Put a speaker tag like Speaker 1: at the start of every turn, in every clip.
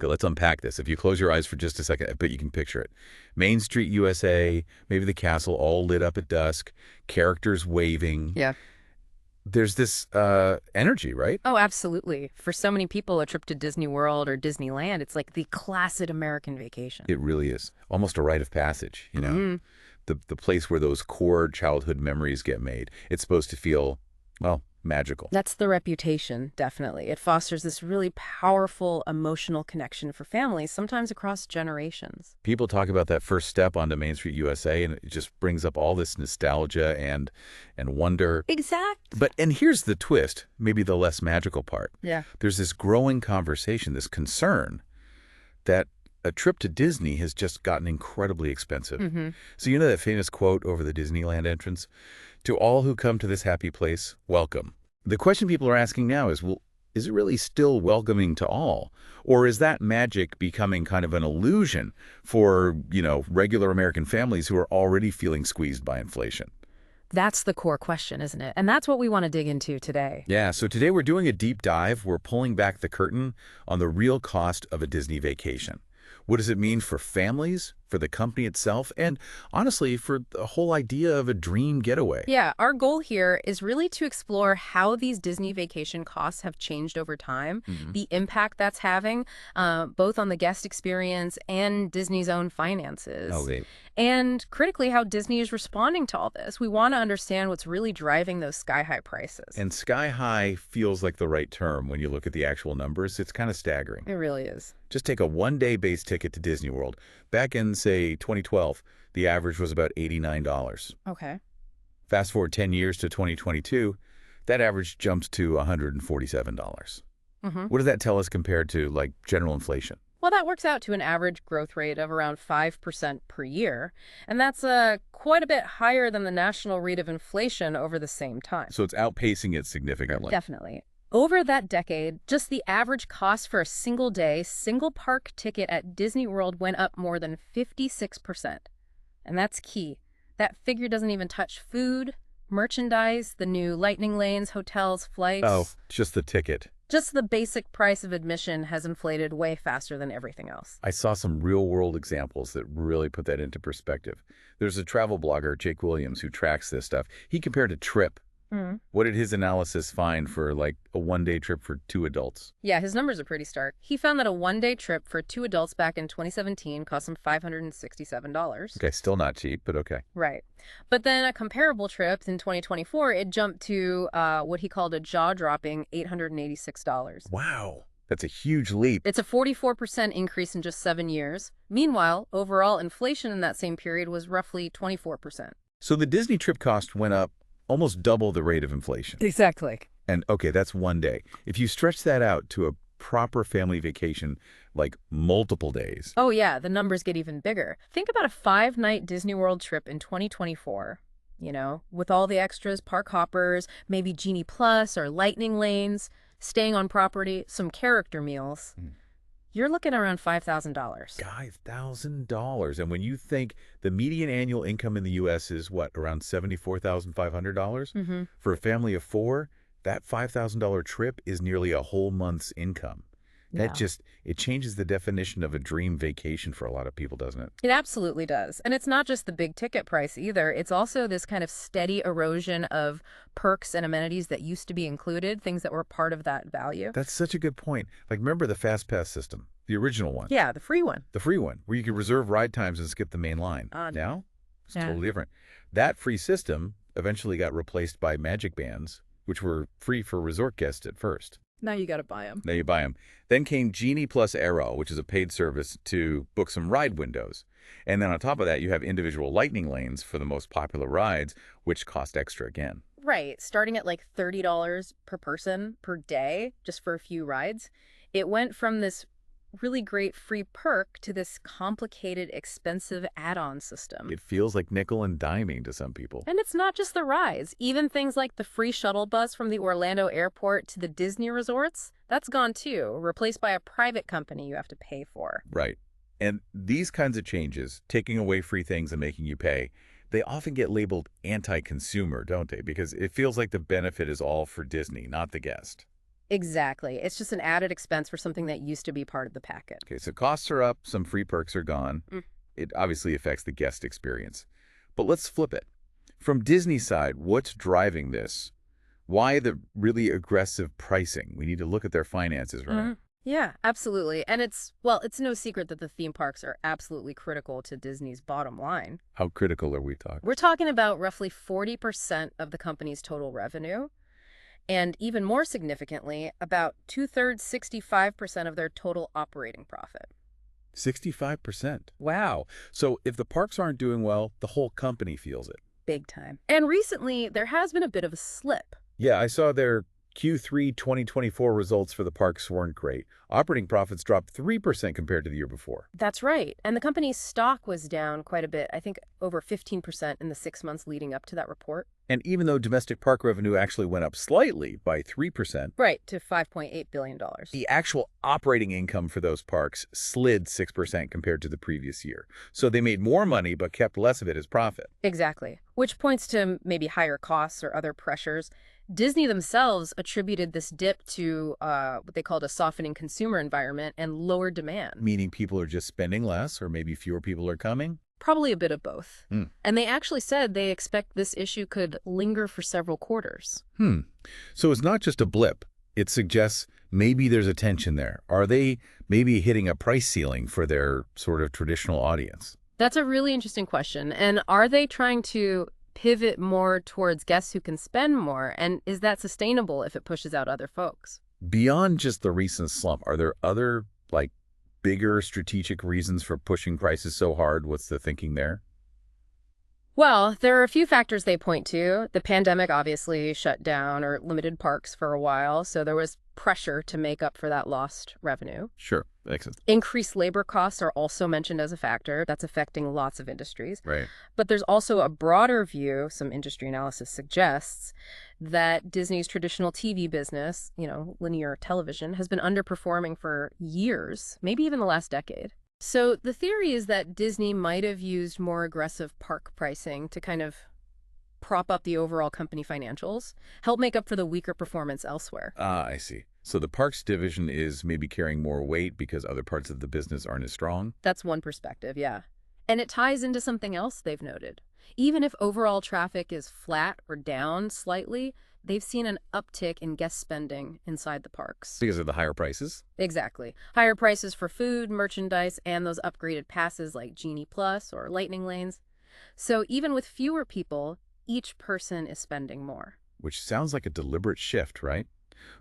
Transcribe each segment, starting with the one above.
Speaker 1: Okay, let's unpack this. If you close your eyes for just a second, I bet you can picture it. Main Street, USA, maybe the castle all lit up at dusk, characters waving.
Speaker 2: Yeah.
Speaker 1: There's this energy, right?
Speaker 2: Oh, absolutely. For so many people, a trip to Disney World or Disneyland, it's like the classic American vacation.
Speaker 1: It really is. Almost a rite of passage, you know? The place where those core childhood memories get made. It's supposed to feel, well, magical.
Speaker 2: That's the reputation, definitely. It fosters this really powerful emotional connection for families, sometimes across generations.
Speaker 1: People talk about that first step onto Main Street, USA, and it just brings up all this nostalgia and wonder.
Speaker 2: Exactly.
Speaker 1: And here's the twist, maybe the less magical part.
Speaker 2: Yeah.
Speaker 1: There's this growing conversation, this concern that a trip to Disney has just gotten incredibly expensive. So you know that famous quote over the Disneyland entrance? To all who come to this happy place, welcome. The question people are asking now is, well, is it really still welcoming to all? Or is that magic becoming kind of an illusion for, regular American families who are already feeling squeezed by inflation?
Speaker 2: That's the core question, isn't it? And that's what we want to dig into today.
Speaker 1: Yeah, so today we're doing a deep dive. We're pulling back the curtain on the real cost of a Disney vacation. What does it mean for families, for the company itself, and honestly, for the whole idea of a dream getaway?
Speaker 2: Yeah, our goal here is really to explore how these Disney vacation costs have changed over time, the impact that's having, both on the guest experience and Disney's own finances.
Speaker 1: Okay.
Speaker 2: And critically, how Disney is responding to all this. We want to understand what's really driving those sky-high prices.
Speaker 1: And sky high feels like the right term when you look at the actual numbers. It's kind of staggering.
Speaker 2: It really is.
Speaker 1: Just take a one-day base ticket to Disney World. Back in, say, 2012, the average was about $89.
Speaker 2: Okay.
Speaker 1: Fast forward 10 years to 2022, that average jumps to $147. What does that tell us compared to, like, general inflation?
Speaker 2: Well, that works out to an average growth rate of around 5% per year, and that's quite a bit higher than the national rate of inflation over the same time.
Speaker 1: So it's outpacing it significantly.
Speaker 2: Definitely. Over that decade, just the average cost for a single-day, single-park ticket at Disney World went up more than 56%. And that's key. That figure doesn't even touch food, merchandise, the new lightning lanes, hotels, flights.
Speaker 1: Oh, just the ticket.
Speaker 2: Just the basic price of admission has inflated way faster than everything else.
Speaker 1: I saw some real-world examples that really put that into perspective. There's a travel blogger, Jake Williams, who tracks this stuff. He compared a trip. What did his analysis find for, like, a one-day trip for 2 adults?
Speaker 2: Yeah, his numbers are pretty stark. He found that a one-day trip for 2 adults back in 2017 cost him $567.
Speaker 1: Okay, still not cheap, but okay.
Speaker 2: Right. But then a comparable trip in 2024, it jumped to what he called a jaw-dropping $886.
Speaker 1: Wow. That's a huge leap.
Speaker 2: It's a 44% increase in just 7 years. Meanwhile, overall inflation in that same period was roughly 24%.
Speaker 1: So the Disney trip cost went up almost double the rate of inflation.
Speaker 2: Exactly.
Speaker 1: And okay, that's one day. If you stretch that out to a proper family vacation, like multiple days.
Speaker 2: Oh yeah, the numbers get even bigger. Think about a 5-night Disney World trip in 2024, with all the extras, park hoppers, maybe Genie Plus or Lightning Lanes, staying on property, some character meals. You're looking around $5,000.
Speaker 1: $5,000. And when you think the median annual income in the U.S. is what, around $74,500? For a family of 4, that $5,000 trip is nearly a whole month's income. That it changes the definition of a dream vacation for a lot of people, doesn't it?
Speaker 2: It absolutely does. And it's not just the big ticket price either. It's also this kind of steady erosion of perks and amenities that used to be included, things that were part of that value.
Speaker 1: That's such a good point. Like, remember the Fast Pass system, the original one?
Speaker 2: Yeah, the free one.
Speaker 1: The free one, where you could reserve ride times and skip the main line. Now, it's totally different. That free system eventually got replaced by Magic Bands, which were free for resort guests at first.
Speaker 2: Now you got to buy them.
Speaker 1: Now you buy them. Then came Genie Plus Aero, which is a paid service to book some ride windows. And then on top of that, you have individual lightning lanes for the most popular rides, which cost extra again.
Speaker 2: Right. Starting at like $30 per person per day, just for a few rides. It went from this really great free perk to this complicated, expensive add-on system.
Speaker 1: It feels like nickel and diming to some people.
Speaker 2: And it's not just the rides. Even things like the free shuttle bus from the Orlando airport to the Disney resorts, that's gone too, replaced by a private company you have to pay for.
Speaker 1: Right. And these kinds of changes, taking away free things and making you pay, they often get labeled anti-consumer, don't they? Because it feels like the benefit is all for Disney, not the guest.
Speaker 2: Exactly. It's just an added expense for something that used to be part of the packet.
Speaker 1: Okay, so costs are up, some free perks are gone.
Speaker 2: Mm.
Speaker 1: It obviously affects the guest experience. But let's flip it. From Disney's side, what's driving this? Why the really aggressive pricing? We need to look at their finances, right?
Speaker 2: Yeah, absolutely. And it's no secret that the theme parks are absolutely critical to Disney's bottom line.
Speaker 1: How critical are we talking?
Speaker 2: We're talking about roughly 40% of the company's total revenue. And even more significantly, about two-thirds, 65% of their total operating profit.
Speaker 1: 65%. Wow. So if the parks aren't doing well, the whole company feels it.
Speaker 2: Big time. And recently, there has been a bit of a slip.
Speaker 1: Yeah, I saw their Q3 2024 results for the parks weren't great. Operating profits dropped 3% compared to the year before.
Speaker 2: That's right. And the company's stock was down quite a bit, I think over 15% in the 6 months leading up to that report.
Speaker 1: And even though domestic park revenue actually went up slightly by 3%,
Speaker 2: Right, to $5.8 billion.
Speaker 1: the actual operating income for those parks slid 6% compared to the previous year. So they made more money but kept less of it as profit.
Speaker 2: Exactly. Which points to maybe higher costs or other pressures. Disney themselves attributed this dip to what they called a softening consumer environment and lower demand.
Speaker 1: Meaning people are just spending less, or maybe fewer people are coming?
Speaker 2: Probably a bit of both. And they actually said they expect this issue could linger for several quarters.
Speaker 1: So it's not just a blip. It suggests maybe there's a tension there. Are they maybe hitting a price ceiling for their sort of traditional audience?
Speaker 2: That's a really interesting question. And are they trying to pivot more towards guests who can spend more? And is that sustainable if it pushes out other folks?
Speaker 1: Beyond just the recent slump, are there other, bigger strategic reasons for pushing prices so hard? What's the thinking there?
Speaker 2: Well, there are a few factors they point to. The pandemic obviously shut down or limited parks for a while, so there was pressure to make up for that lost revenue.
Speaker 1: Sure, makes sense.
Speaker 2: Increased labor costs are also mentioned as a factor that's affecting lots of industries.
Speaker 1: Right.
Speaker 2: But there's also a broader view, some industry analysis suggests, that Disney's traditional TV business, linear television, has been underperforming for years, maybe even the last decade. So the theory is that Disney might have used more aggressive park pricing to kind of prop up the overall company financials, help make up for the weaker performance elsewhere.
Speaker 1: Ah, I see. So the parks division is maybe carrying more weight because other parts of the business aren't as strong?
Speaker 2: That's one perspective, yeah. And it ties into something else they've noted. Even if overall traffic is flat or down slightly, they've seen an uptick in guest spending inside the parks.
Speaker 1: Because of the higher prices?
Speaker 2: Exactly. Higher prices for food, merchandise, and those upgraded passes like Genie Plus or Lightning Lanes. So even with fewer people, each person is spending more.
Speaker 1: Which sounds like a deliberate shift, right?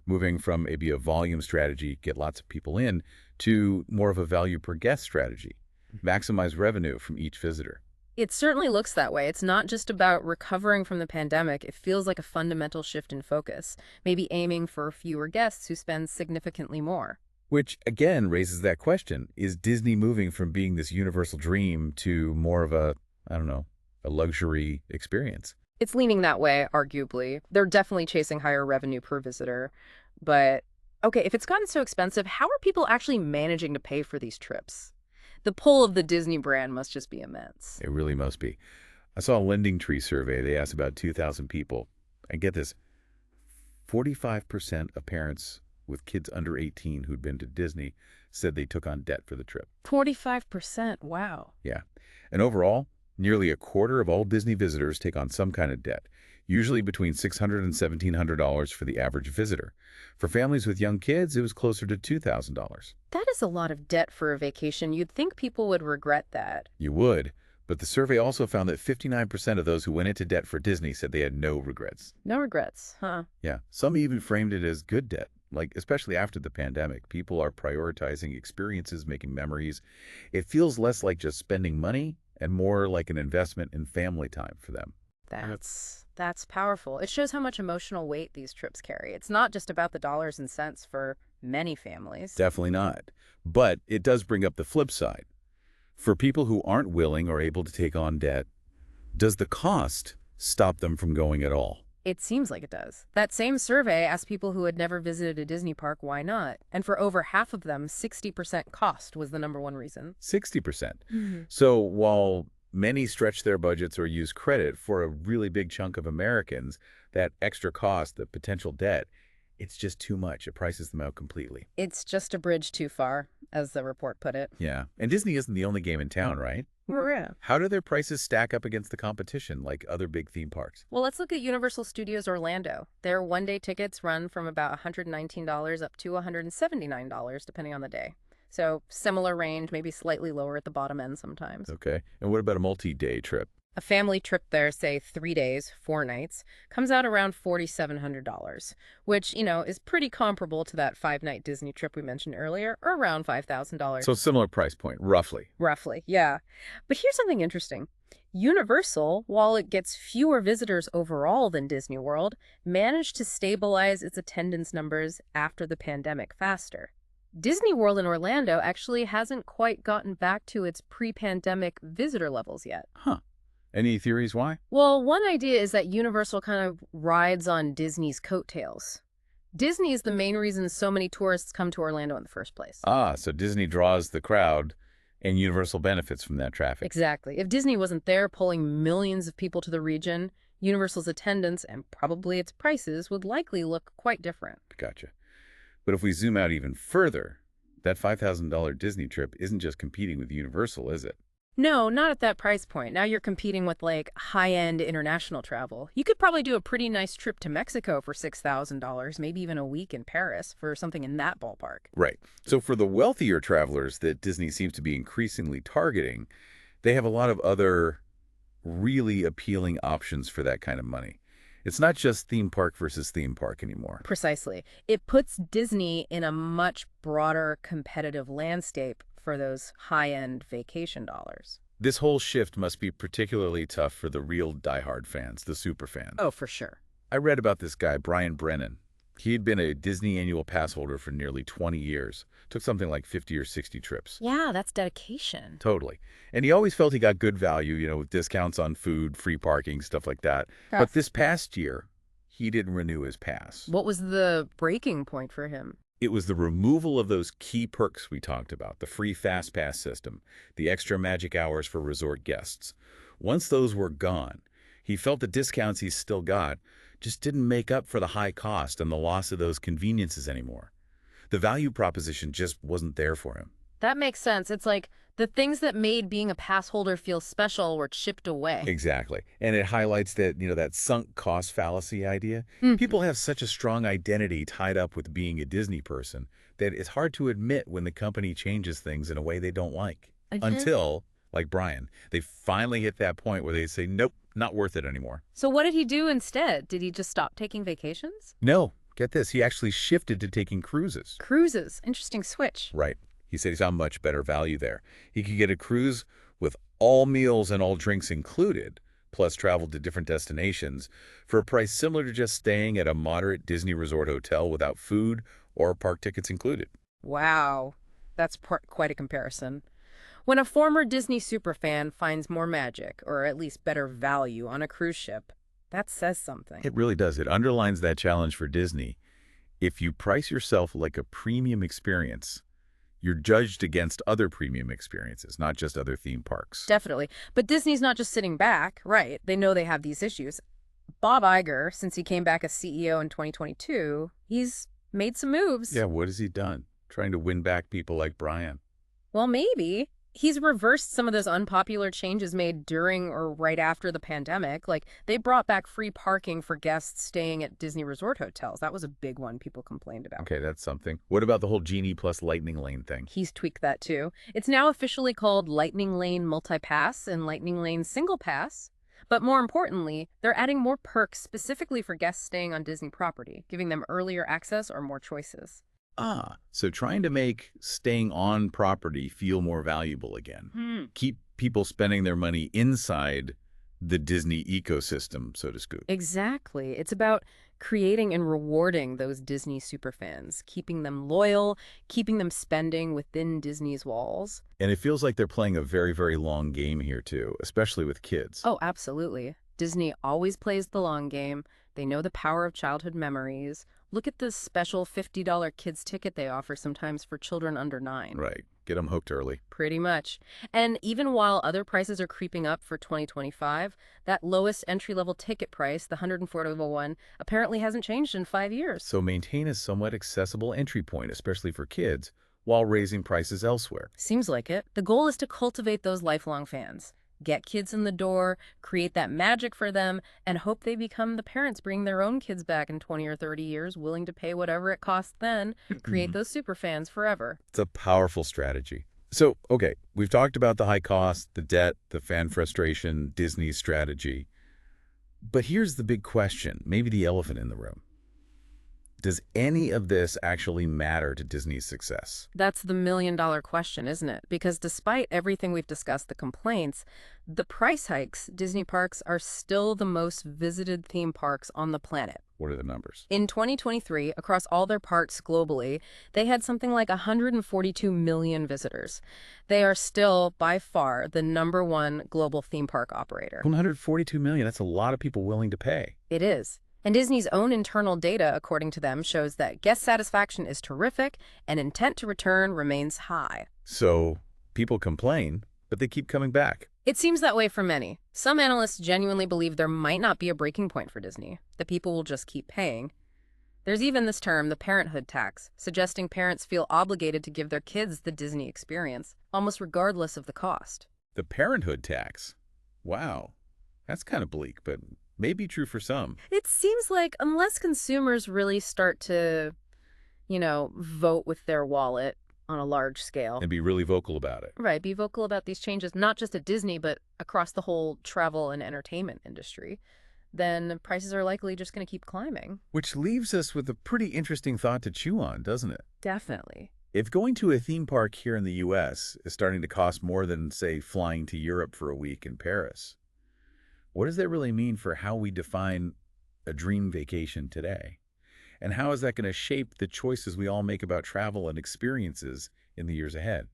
Speaker 1: Moving from maybe a volume strategy, get lots of people in, to more of a value per guest strategy. Maximize revenue from each visitor.
Speaker 2: It certainly looks that way. It's not just about recovering from the pandemic. It feels like a fundamental shift in focus, maybe aiming for fewer guests who spend significantly more.
Speaker 1: Which, again, raises that question. Is Disney moving from being this universal dream to more of a luxury experience?
Speaker 2: It's leaning that way, arguably. They're definitely chasing higher revenue per visitor. But, okay, if it's gotten so expensive, how are people actually managing to pay for these trips? The pull of the Disney brand must just be immense.
Speaker 1: It really must be. I saw a Lending Tree survey. They asked about 2,000 people. And get this, 45% of parents with kids under 18 who'd been to Disney said they took on debt for the trip.
Speaker 2: 45%, wow.
Speaker 1: Yeah. And overall, nearly a quarter of all Disney visitors take on some kind of debt, usually between $600 and $1,700 for the average visitor. For families with young kids, it was closer to $2,000.
Speaker 2: That is a lot of debt for a vacation. You'd think people would regret that.
Speaker 1: You would, but the survey also found that 59% of those who went into debt for Disney said they had no regrets.
Speaker 2: No regrets, huh?
Speaker 1: Yeah, some even framed it as good debt. Especially after the pandemic, people are prioritizing experiences, making memories. It feels less like just spending money and more like an investment in family time for them.
Speaker 2: That's powerful. It shows how much emotional weight these trips carry. It's not just about the dollars and cents for many families.
Speaker 1: Definitely not. But it does bring up the flip side. For people who aren't willing or able to take on debt, does the cost stop them from going at all?
Speaker 2: It seems like it does. That same survey asked people who had never visited a Disney park why not. And for over half of them, 60% cost was the number one reason.
Speaker 1: 60%. So while many stretch their budgets or use credit, for a really big chunk of Americans, that extra cost, the potential debt, It's just too much. It prices them out completely.
Speaker 2: It's just a bridge too far, as the report put it.
Speaker 1: Yeah. And Disney isn't the only game in town, right?
Speaker 2: Yeah.
Speaker 1: How do their prices stack up against the competition, like other big theme parks?
Speaker 2: Well, let's look at Universal Studios Orlando. Their one-day tickets run from about $119 up to $179, depending on the day. So similar range, maybe slightly lower at the bottom end sometimes.
Speaker 1: Okay. And what about a multi-day trip?
Speaker 2: A family trip there, say 3 days, 4 nights, comes out around $4,700, which, is pretty comparable to that 5-night Disney trip we mentioned earlier, or around $5,000.
Speaker 1: So similar price point, roughly.
Speaker 2: Roughly, yeah. But here's something interesting. Universal, while it gets fewer visitors overall than Disney World, managed to stabilize its attendance numbers after the pandemic faster. Disney World in Orlando actually hasn't quite gotten back to its pre-pandemic visitor levels yet.
Speaker 1: Huh. Any theories why?
Speaker 2: Well, one idea is that Universal kind of rides on Disney's coattails. Disney is the main reason so many tourists come to Orlando in the first place.
Speaker 1: Ah, so Disney draws the crowd and Universal benefits from that traffic.
Speaker 2: Exactly. If Disney wasn't there pulling millions of people to the region, Universal's attendance and probably its prices would likely look quite different.
Speaker 1: Gotcha. But if we zoom out even further, that $5,000 Disney trip isn't just competing with Universal, is it?
Speaker 2: No, not at that price point. Now you're competing with high-end international travel. You could probably do a pretty nice trip to Mexico for $6,000, maybe even a week in Paris for something in that ballpark.
Speaker 1: Right. So for the wealthier travelers that Disney seems to be increasingly targeting, they have a lot of other really appealing options for that kind of money. It's not just theme park versus theme park anymore.
Speaker 2: Precisely. It puts Disney in a much broader competitive landscape for those high-end vacation dollars.
Speaker 1: This whole shift must be particularly tough for the real diehard fans, the super fans.
Speaker 2: Oh, for sure.
Speaker 1: I read about this guy, Brian Brennan. He'd been a Disney annual pass holder for nearly 20 years. Took something like 50 or 60 trips.
Speaker 2: Yeah, that's dedication.
Speaker 1: Totally. And he always felt he got good value, with discounts on food, free parking, stuff like that.
Speaker 2: Huh.
Speaker 1: But this past year, he didn't renew his pass.
Speaker 2: What was the breaking point for him?
Speaker 1: It was the removal of those key perks we talked about, the free fast pass system, the extra magic hours for resort guests. Once those were gone, he felt the discounts he still got just didn't make up for the high cost and the loss of those conveniences anymore. The value proposition just wasn't there for him.
Speaker 2: That makes sense. It's like the things that made being a pass holder feel special were chipped away.
Speaker 1: Exactly. And it highlights that, that sunk cost fallacy idea. People have such a strong identity tied up with being a Disney person that it's hard to admit when the company changes things in a way they don't like. Until, like Brian, they finally hit that point where they say, nope, not worth it anymore.
Speaker 2: So what did he do instead? Did he just stop taking vacations?
Speaker 1: No. Get this. He actually shifted to taking cruises.
Speaker 2: Cruises. Interesting switch.
Speaker 1: Right. He said he saw much better value there. He could get a cruise with all meals and all drinks included, plus travel to different destinations for a price similar to just staying at a moderate Disney resort hotel without food or park tickets included.
Speaker 2: Wow. That's quite a comparison. When a former Disney superfan finds more magic, or at least better value, on a cruise ship, that says something.
Speaker 1: It really does. It underlines that challenge for Disney. If you price yourself like a premium experience, you're judged against other premium experiences, not just other theme parks.
Speaker 2: Definitely. But Disney's not just sitting back, right? They know they have these issues. Bob Iger, since he came back as CEO in 2022, he's made some moves.
Speaker 1: Yeah, what has he done? Trying to win back people like Brian.
Speaker 2: Well, maybe. He's reversed some of those unpopular changes made during or right after the pandemic. Like, they brought back free parking for guests staying at Disney resort hotels. That was a big one people complained about.
Speaker 1: Okay, that's something. What about the whole Genie plus Lightning Lane thing?
Speaker 2: He's tweaked that too. It's now officially called Lightning Lane Multi-Pass and Lightning Lane Single Pass. But more importantly, they're adding more perks specifically for guests staying on Disney property, giving them earlier access or more choices.
Speaker 1: Ah, so trying to make staying on property feel more valuable again. Keep people spending their money inside the Disney ecosystem, so to speak.
Speaker 2: Exactly. It's about creating and rewarding those Disney superfans, keeping them loyal, keeping them spending within Disney's walls.
Speaker 1: And it feels like they're playing a very, very long game here, too, especially with kids.
Speaker 2: Oh, absolutely. Disney always plays the long game. They know the power of childhood memories. Look at this special $50 kids ticket they offer sometimes for children under 9.
Speaker 1: Right. Get them hooked early.
Speaker 2: Pretty much. And even while other prices are creeping up for 2025, that lowest entry-level ticket price, the $141, apparently hasn't changed in 5 years.
Speaker 1: So maintain a somewhat accessible entry point, especially for kids, while raising prices elsewhere.
Speaker 2: Seems like it. The goal is to cultivate those lifelong fans. Get kids in the door, create that magic for them, and hope they become the parents bringing their own kids back in 20 or 30 years, willing to pay whatever it costs then, create those super fans forever.
Speaker 1: It's a powerful strategy. So, okay, we've talked about the high cost, the debt, the fan frustration, Disney's strategy. But here's the big question, maybe the elephant in the room. Does any of this actually matter to Disney's success?
Speaker 2: That's the million-dollar question, isn't it? Because despite everything we've discussed, the complaints, the price hikes, Disney parks are still the most visited theme parks on the planet.
Speaker 1: What are the numbers?
Speaker 2: In 2023, across all their parks globally, they had something like 142 million visitors. They are still, by far, the #1 global theme park operator.
Speaker 1: 142 million, that's a lot of people willing to pay.
Speaker 2: It is. And Disney's own internal data, according to them, shows that guest satisfaction is terrific and intent to return remains high.
Speaker 1: So people complain, but they keep coming back.
Speaker 2: It seems that way for many. Some analysts genuinely believe there might not be a breaking point for Disney, that people will just keep paying. There's even this term, the parenthood tax, suggesting parents feel obligated to give their kids the Disney experience, almost regardless of the cost.
Speaker 1: The parenthood tax? Wow, that's kind of bleak, but may be true for some.
Speaker 2: It seems like unless consumers really start to, vote with their wallet on a large scale.
Speaker 1: And be really vocal about it.
Speaker 2: Right, be vocal about these changes, not just at Disney, but across the whole travel and entertainment industry, then prices are likely just going to keep climbing.
Speaker 1: Which leaves us with a pretty interesting thought to chew on, doesn't it?
Speaker 2: Definitely.
Speaker 1: If going to a theme park here in the U.S. is starting to cost more than, say, flying to Europe for a week in Paris, what does that really mean for how we define a dream vacation today? And how is that going to shape the choices we all make about travel and experiences in the years ahead?